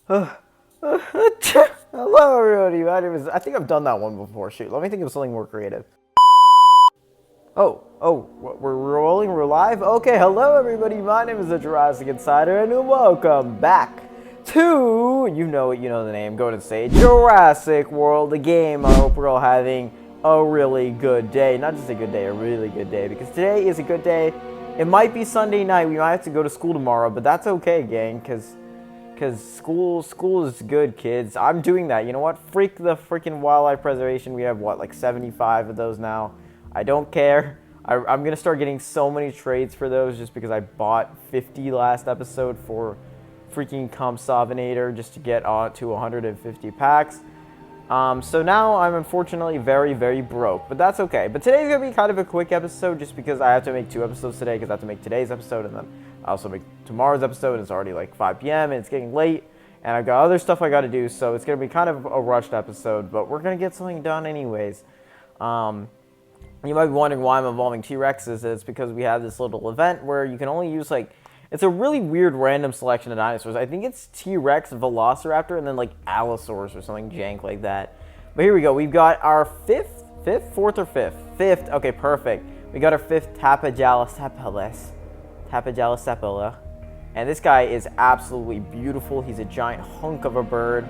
Hello, everybody. My name is. I think I've done that one before. Shoot, let me think of something more creative. We're rolling. We're live. Okay, hello, everybody. My name is the Jurassic Insider, and welcome back to you know the name. Go ahead and say it. Jurassic World, the game. I hope we're all having a really good day. Not just a good day, a really good day. Because today is a good day. It might be Sunday night. We might have to go to school tomorrow, but that's okay, gang. Because school is good, kids. I'm doing that. You know what? Freak the freaking wildlife preservation. We have, what, like 75 of those now. I don't care. I'm going to start getting so many trades for those just because I bought 50 last episode for freaking Compsovinator just to get on to 150 packs. So now I'm unfortunately very, very broke, but that's okay. But today's going to be kind of a quick episode just because I have to make 2 episodes today because I have to make today's episode and then I also make tomorrow's episode, and it's already like 5 p.m. and it's getting late, and I've got other stuff I got to do, so it's going to be kind of a rushed episode, but we're going to get something done anyways. You might be wondering why I'm evolving T-Rexes. It's because we have this little event where you can only use, like, it's a really weird random selection of dinosaurs. I think it's T-Rex, Velociraptor, and then, like, Allosaurus or something jank like that. But here we go. We've got our fifth, fourth or fifth? Fifth. Okay, perfect. We got our fifth Tapajalocephalus. And this guy is absolutely beautiful. He's a giant hunk of a bird.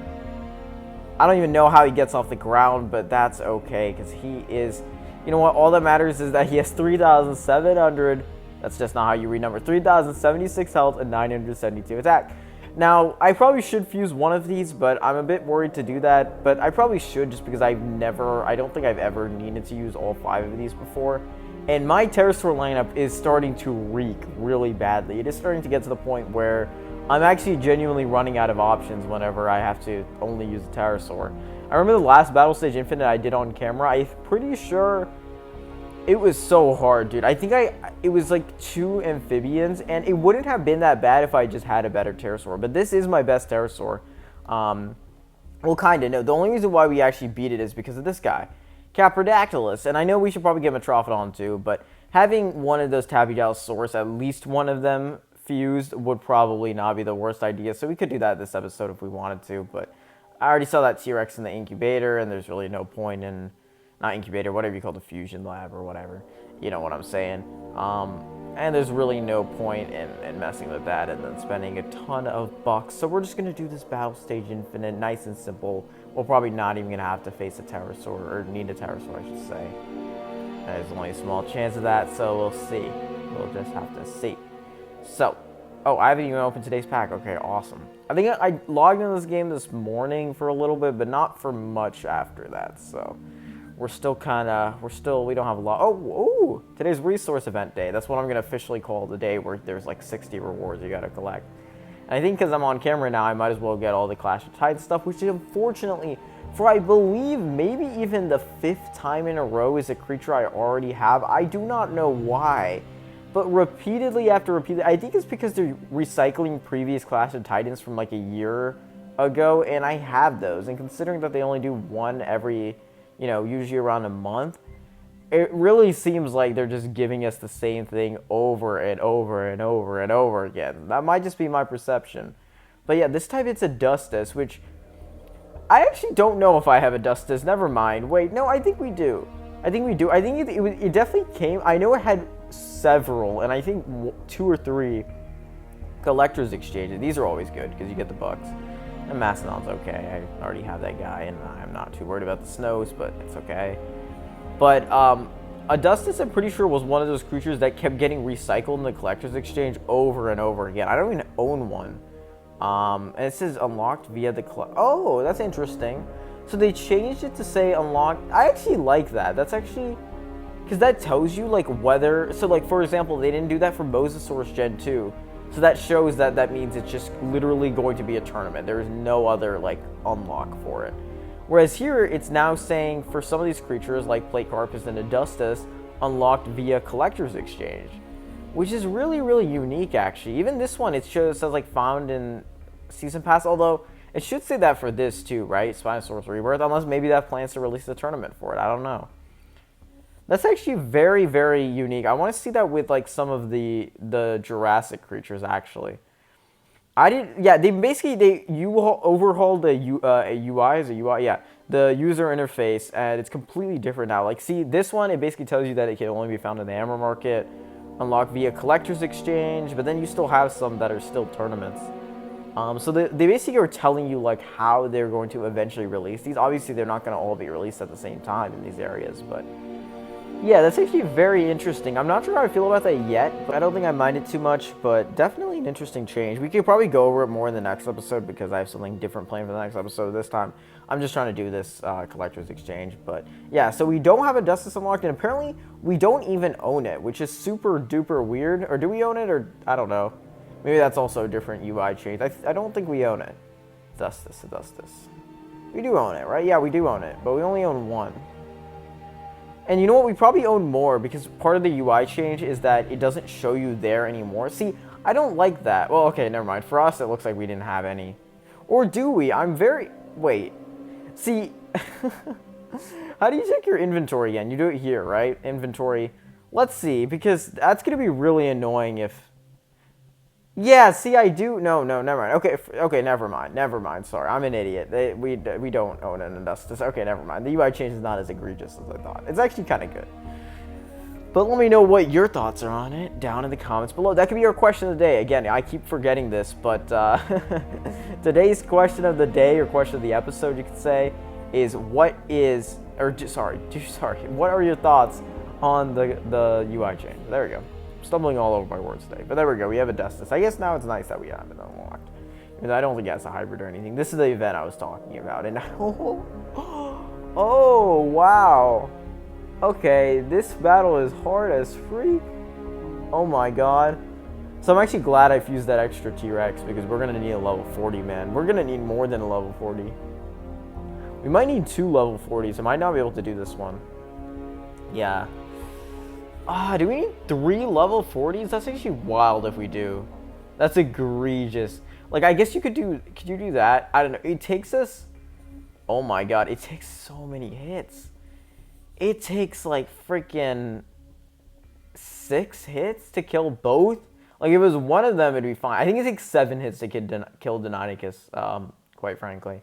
I don't even know how he gets off the ground, but that's okay because he is, you know what, all that matters is that he has 3,700, that's just not how you read numbers, 3,076 health and 972 attack. Now, I probably should fuse one of these, but I'm a bit worried to do that, but I probably should just because I don't think I've ever needed to use all 5 of these before. And my pterosaur lineup is starting to reek really badly. It is starting to get to the point where I'm actually genuinely running out of options whenever I have to only use a pterosaur. I remember the last Battle Stage Infinite I did on camera. I'm pretty sure it was so hard, dude. I think it was like 2 amphibians, and it wouldn't have been that bad if I just had a better pterosaur. But this is my best pterosaur. Well, kind of. No, the only reason why we actually beat it is because of this guy. Caprodactylus, and I know we should probably get Metrophodon too, but having one of those Tapajalosaurus, at least one of them fused, would probably not be the worst idea, so we could do that this episode if we wanted to, but I already saw that T-Rex in the incubator, and there's really no point in, not incubator, whatever you call the fusion lab or whatever, you know what I'm saying, and there's really no point in messing with that and then spending a ton of bucks, so we're just going to do this Battle Stage Infinite, nice and simple. We're probably not even going to have to face a pterosaur, or need a pterosaur, I should say. There's only a small chance of that, so we'll see. We'll just have to see. So, I haven't even opened today's pack. Okay, awesome. I think I logged into this game this morning for a little bit, but not for much after that, so we don't have a lot. Today's resource event day. That's what I'm going to officially call the day where there's like 60 rewards you got to collect. And I think because I'm on camera now, I might as well get all the Clash of Titans stuff, which is unfortunately, for I believe maybe even the 5th time in a row, is a creature I already have. I do not know why, but repeatedly after repeatedly, I think it's because they're recycling previous Clash of Titans from like a year ago, and I have those. And considering that they only do one every, usually around a month, it really seems like they're just giving us the same thing over and over and over and over again. That might just be my perception. But yeah, this time it's a Dustus, which I actually don't know if I have a Dustus. Never mind. Wait, no, I think we do. I think it definitely came. I know it had several, and I think 2 or 3 collector's exchanges. These are always good because you get the bucks. And Mastodon's okay. I already have that guy, and I'm not too worried about the snows, but it's okay. But Adustus, I'm pretty sure, was one of those creatures that kept getting recycled in the collector's exchange over and over again. I don't even own one. And it says unlocked via the Oh, that's interesting. So they changed it to say unlocked. I actually like that. That's actually, because that tells you like whether, so like for example, they didn't do that for Mosasaurus Gen 2. So that shows that means it's just literally going to be a tournament. There is no other like unlock for it. Whereas here, it's now saying for some of these creatures, like Platecarpus and Adustus, unlocked via Collector's Exchange, which is really, really unique, actually. Even this one, it says, like, found in Season Pass, although it should say that for this, too, right? Spinosaurus Rebirth, unless maybe that plans to release a tournament for it. I don't know. That's actually very, very unique. I want to see that with, like, some of the Jurassic creatures, actually. I didn't. Yeah, overhauled the a UI is a UI. Yeah, the user interface, and it's completely different now. Like, see, this one, it basically tells you that it can only be found in the Hammer Market, unlocked via Collector's Exchange, but then you still have some that are still tournaments. So they basically are telling you like how they're going to eventually release these. Obviously, they're not going to all be released at the same time in these areas, but yeah, that's actually very interesting. I'm not sure how I feel about that yet, but I don't think I mind it too much, but definitely an interesting change. We could probably go over it more in the next episode because I have something different planned for the next episode this time. I'm just trying to do this Collector's Exchange, but yeah, so we don't have a Augustus unlocked, and apparently we don't even own it, which is super duper weird. Or do we own it, or I don't know. Maybe that's also a different UI change. I don't think we own it. Augustus. We do own it, right? Yeah, we do own it, but we only own one. And you know what? We probably own more because part of the UI change is that it doesn't show you there anymore. See, I don't like that. Well, okay, never mind. For us, it looks like we didn't have any. Or do we? Wait. See, how do you check your inventory again? You do it here, right? Inventory. Let's see, because that's going to be really annoying if... Yeah, see, I do. No, never mind. Okay, never mind. Sorry, I'm an idiot. We don't own an Augustus. Okay, never mind. The UI change is not as egregious as I thought. It's actually kind of good. But let me know what your thoughts are on it down in the comments below. That could be your question of the day. Again, I keep forgetting this, but today's question of the day, or question of the episode, you could say, is what are your thoughts on the UI change? There we go. Stumbling all over my words today, but there we go. We have a Augustus. I guess now it's nice that we have it unlocked. And I don't think that's a hybrid or anything. This is the event I was talking about, and oh wow. Okay, this battle is hard as freak. Oh my god. So I'm actually glad I fused that extra T-Rex because we're gonna need a level 40, man. We're gonna need more than a level 40. We might need 2 level 40s. I might not be able to do this one. Yeah. Do we need 3 level 40s? That's actually wild if we do. That's egregious. Like, I guess could you do that? I don't know. It takes us... Oh my god, it takes so many hits. It takes, like, freaking 6 hits to kill both? Like, if it was one of them, it'd be fine. I think it takes 7 hits to kill Deinonychus, quite frankly.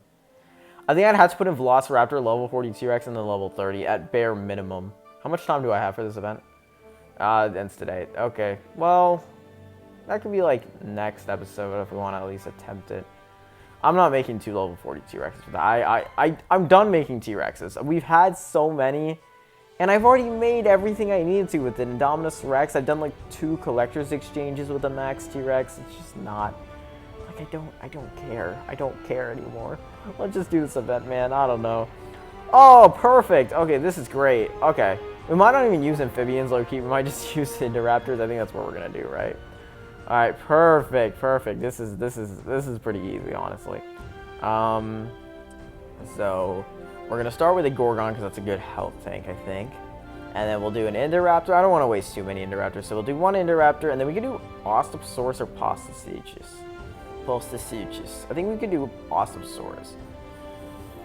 I think I'd have to put in Velociraptor, level 40 T-Rex, and then level 30 at bare minimum. How much time do I have for this event? It ends today. Okay, well, that could be like next episode if we want to at least attempt it. I'm not making 2 level 40 T-Rexes for that. I'm done making T-Rexes. We've had so many, and I've already made everything I needed to with the Indominus Rex. I've done like 2 collector's exchanges with a max T-Rex. It's just not, like, I don't care. I don't care anymore. Let's just do this event, man. I don't know. Oh, perfect. Okay, this is great. Okay. We might not even use amphibians, low-key. We might just use Indoraptors. I think that's what we're gonna do, right? All right, perfect. This is pretty easy, honestly. So we're gonna start with a Gorgon because that's a good health tank, I think. And then we'll do an Indoraptor. I don't want to waste too many Indoraptors, so we'll do 1 Indoraptor, and then we can do Ostosaurus or Postosuchus. I think we can do Ostosaurus.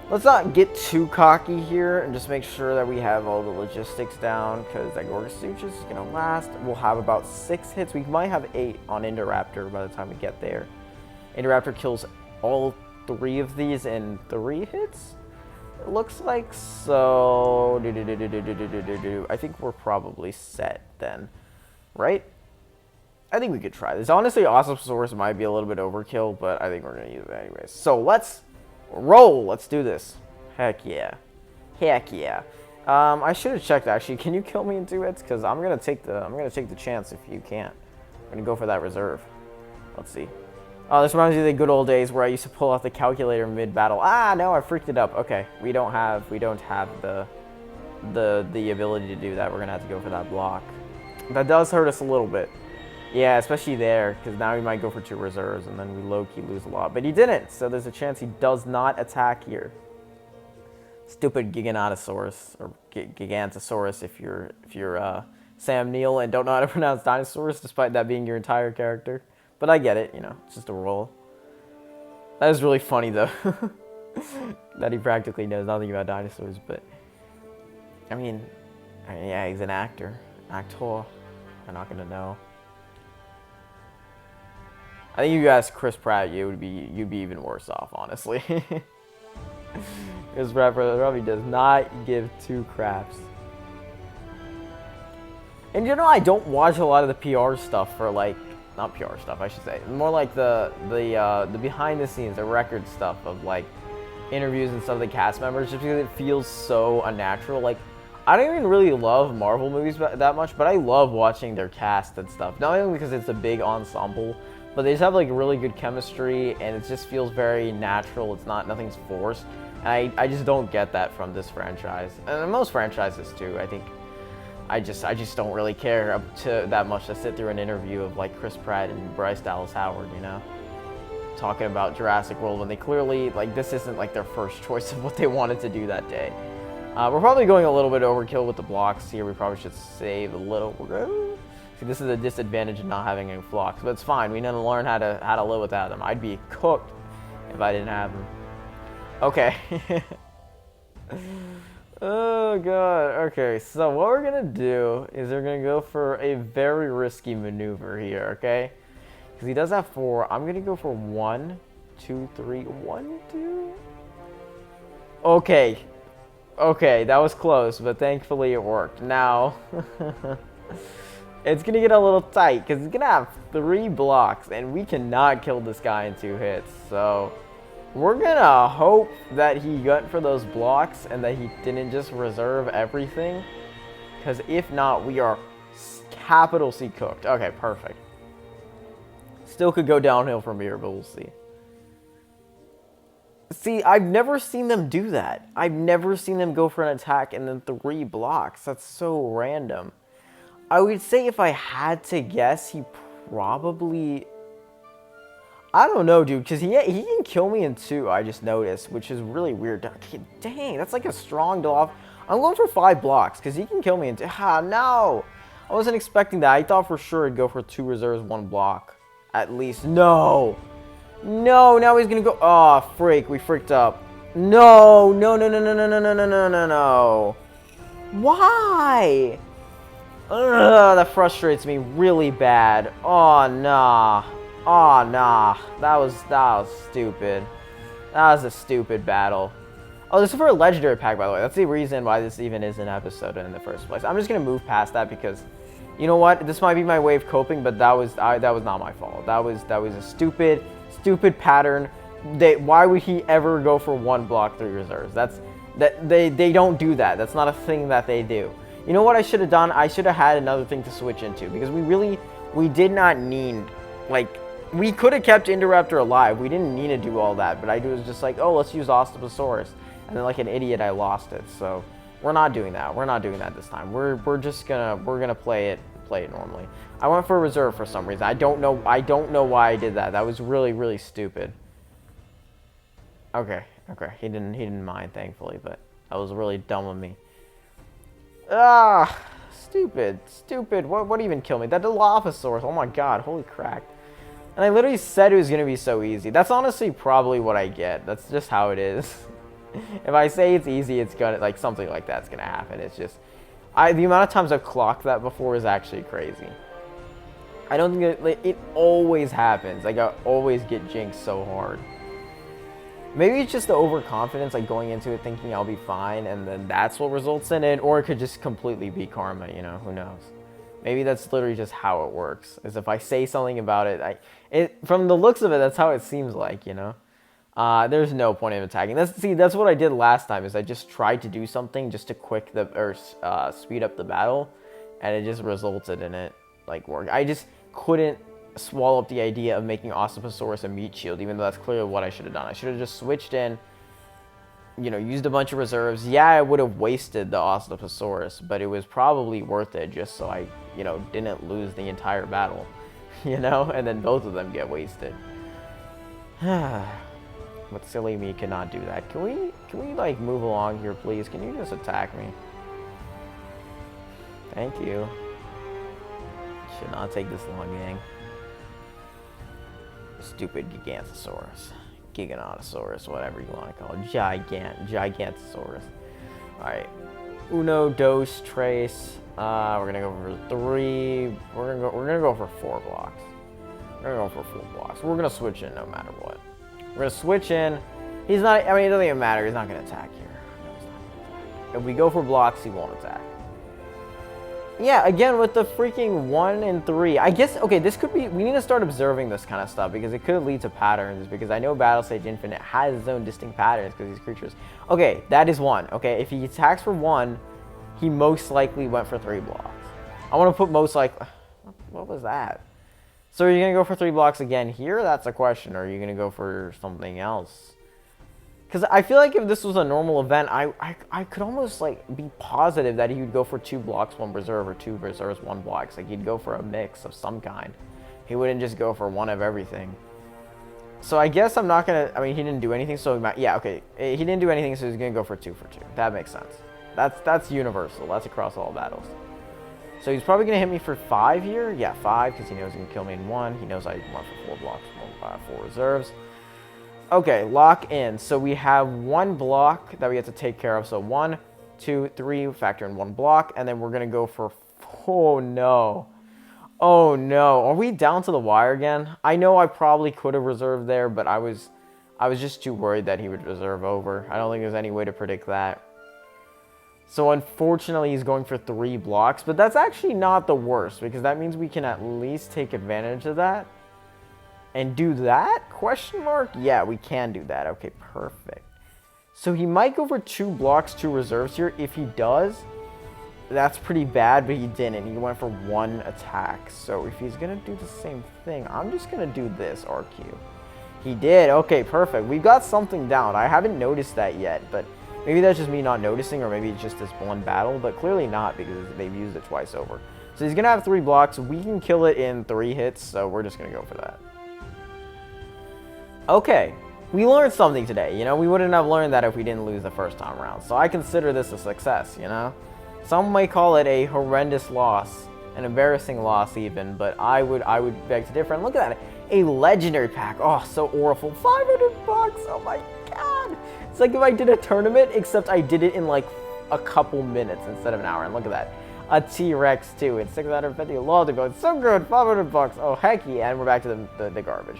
Let's not get too cocky here and just make sure that we have all the logistics down, because that Gorgosuchus is going to last. We'll have about 6 hits. We might have 8 on Indoraptor by the time we get there. Indoraptor kills all 3 of these in 3 hits? It looks like so. I think we're probably set then, right? I think we could try this. Honestly, Ostosaurus might be a little bit overkill, but I think we're going to use it anyways. So let's roll. Let's do this. Heck yeah. I should have checked actually. Can you kill me in 2 hits? Because I'm gonna take the chance if you can't. I'm gonna go for that reserve. Let's see. Oh, this reminds me of the good old days where I used to pull out the calculator mid battle. Ah, no, I freaked it up. Okay, we don't have the ability to do that. We're gonna have to go for that block. That does hurt us a little bit. Yeah, especially there, because now we might go for 2 reserves, and then we low-key lose a lot. But he didn't, so there's a chance he does not attack here. Stupid Giganotosaurus, or Gigantosaurus if you're Sam Neill and don't know how to pronounce dinosaurs, despite that being your entire character. But I get it, you know, it's just a roll. That is really funny, though, that he practically knows nothing about dinosaurs, but, I mean, yeah, he's an actor. I'm not gonna know. I think if you ask Chris Pratt, you'd be even worse off, honestly. Chris Pratt probably does not give two craps. And you know, I don't watch a lot of the PR stuff for like, not PR stuff, I should say, more like the behind the scenes, the record stuff of like interviews and stuff of the cast members, just because it feels so unnatural. Like, I don't even really love Marvel movies that much, but I love watching their cast and stuff. Not only because it's a big ensemble, but they just have like really good chemistry, and it just feels very natural. It's not, nothing's forced. And I just don't get that from this franchise, and most franchises too. I think I just don't really care up to that much to sit through an interview of like Chris Pratt and Bryce Dallas Howard, you know, talking about Jurassic World when they clearly, like, this isn't like their first choice of what they wanted to do that day. We're probably going a little bit overkill with the blocks here. We probably should save a little. See, this is a disadvantage of not having any blocks, but it's fine. We need to learn how to live without them. I'd be cooked if I didn't have them. Okay. Oh god. Okay, so what we're gonna do is we're gonna go for a very risky maneuver here, okay? Because he does have 4. I'm gonna go for 1, 2, 3, 1, 2. Okay. Okay, that was close, but thankfully it worked. Now, it's gonna get a little tight because he's gonna have 3 blocks, and we cannot kill this guy in 2 hits. So we're gonna hope that he went for those blocks and that he didn't just reserve everything, because if not, we are capital C cooked. Okay, perfect. Still could go downhill from here, but we'll see. See, I've never seen them do that. I've never seen them go for an attack and then 3 blocks. That's so random. I would say if I had to guess, he probably... I don't know, dude, because he can kill me in 2, I just noticed, which is really weird. Dang, that's like a strong off. I'm going for 5 blocks, because he can kill me in 2. Ah, no! I wasn't expecting that. I thought for sure he'd go for 2 reserves, 1 block. At least. No! No, now he's gonna go. Oh, freak. We freaked up. No, no, no, no, no, no, no, no, no, no, no, no. Why? Ugh, that frustrates me really bad. Oh, nah. Oh, nah. That was stupid. That was a stupid battle. Oh, this is for a legendary pack, by the way. That's the reason why this even is an episode in the first place. I'm just gonna move past that because, you know what? This might be my way of coping, but that was not my fault. That was a stupid pattern. Why would he ever go for 1 block 3 reserves? They don't do that. That's not a thing that they do. You know what I should have done? I should have had another thing to switch into, because we did not need, like, we could have kept Indoraptor alive. We didn't need to do all that, but I was just like, oh, let's use Osteosaurus, and then like an idiot I lost it. So we're not doing that. We're not doing that this time. We're gonna play it normally. I went for a reserve for some reason. I don't know why I did that. That was really stupid. Okay. He didn't mind, thankfully, but that was really dumb of me. Ah, stupid. What even killed me? That Dilophosaurus. Oh my god, holy crack. And I literally said it was gonna be so easy. That's honestly probably what I get. That's just how it is. If I say it's easy, it's gonna, like, something like that's gonna happen. It's just, the amount of times I've clocked that before is actually crazy. I don't think it always happens. Like, I always get jinxed so hard. Maybe it's just the overconfidence, like going into it thinking I'll be fine, and then that's what results in it, or it could just completely be karma, you know, who knows. Maybe that's literally just how it works, is if I say something about it, from the looks of it, that's how it seems like, you know. There's no point in attacking. That's what I did last time, is I just tried to do something just to speed up the battle, and it just resulted in it, like, work. I just couldn't swallow up the idea of making Osteosaurus a meat shield, even though that's clearly what I should have done. I should have just switched in, you know, used a bunch of reserves. Yeah, I would have wasted the Osteosaurus, but it was probably worth it just so I, you know, didn't lose the entire battle, you know, and then both of them get wasted. But silly me cannot do that. Can we like move along here, please? Can you just attack me? Thank you. Should not take this long, gang. Stupid Giganotosaurus, whatever you want to call it. Gigantosaurus. Alright. Uno, dos, tres. We're gonna go for 3. We're gonna go for 4 blocks. We're going to go for 4 blocks. We're going to switch in no matter what. We're going to switch in. He's not, I mean, it doesn't even matter. He's not going to attack here. No, he's not gonna attack. If we go for blocks, he won't attack. Yeah, again, with the freaking 1 and 3. I guess, okay, this could be, we need to start observing this kind of stuff because it could lead to patterns, because I know Battle Stage Infinite has its own distinct patterns because these creatures. Okay, that is 1. Okay, if he attacks for 1, he most likely went for 3 blocks. I want to put most likely, what was that? So are you going to go for 3 blocks again here? That's a question. Or are you going to go for something else? Because I feel like if this was a normal event, I could almost like be positive that he would go for 2 blocks, 1 reserve, or 2 reserves, 1 blocks. Like he'd go for a mix of some kind. He wouldn't just go for 1 of everything. So I guess I'm not going to, I mean, he didn't do anything. So yeah, okay. He didn't do anything, so he's going to go for 2 for 2. That makes sense. That's universal. That's across all battles. So he's probably going to hit me for 5 here. Yeah, 5, because he knows he can kill me in 1. He knows I went for 4 blocks, 4 reserves. Okay, lock in. So we have 1 block that we have to take care of. So 1, 2, 3, factor in 1 block, and then we're going to go for, oh no. Oh no. Are we down to the wire again? I know I probably could have reserved there, but I was just too worried that he would reserve over. I don't think there's any way to predict that. So unfortunately, he's going for 3 blocks, but that's actually not the worst, because that means we can at least take advantage of that. And do that? Question mark? Yeah, we can do that. Okay, perfect. So he might go for 2 blocks, 2 reserves here. If he does, that's pretty bad, but he didn't. He went for 1 attack. So if he's going to do the same thing, I'm just going to do this RQ. He did. Okay, perfect. We've got something down. I haven't noticed that yet, but maybe that's just me not noticing, or maybe it's just this one battle, but clearly not, because they've used it twice over. So he's going to have 3 blocks. We can kill it in 3 hits, so we're just going to go for that. Okay, we learned something today. You know, we wouldn't have learned that if we didn't lose the first time around. So I consider this a success, you know? Some may call it a horrendous loss, an embarrassing loss even, but I would beg to differ. And look at that, a legendary pack. Oh, so awful. 500 bucks. Oh my god. It's like if I did a tournament, except I did it in like a couple minutes instead of an hour. And look at that. A T-Rex too. It's 650 long to go. It's so good. 500 bucks. Oh, heck yeah. And we're back to the garbage.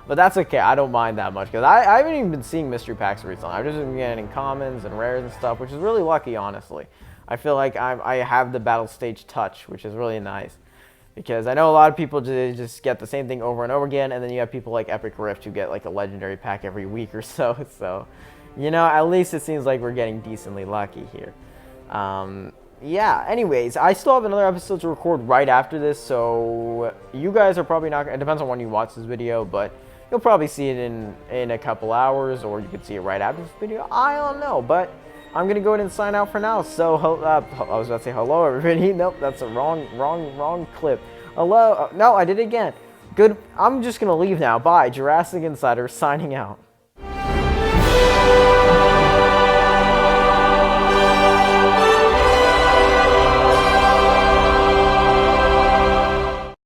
But that's okay. I don't mind that much, because I haven't even been seeing mystery packs recently. I've just been getting commons and rares and stuff, which is really lucky, honestly. I feel like I have the battle stage touch, which is really nice. Because I know a lot of people just get the same thing over and over again, and then you have people like Epic Rift who get like a legendary pack every week or so. So, you know, at least it seems like we're getting decently lucky here. Yeah, anyways, I still have another episode to record right after this, so you guys are probably not, it depends on when you watch this video, but you'll probably see it in a couple hours, or you could see it right after this video. I don't know, but I'm going to go ahead and sign out for now. So, I was about to say hello, everybody. Nope, that's a wrong clip. Hello. No, I did it again. Good. I'm just going to leave now. Bye. Jurassic Insider signing out.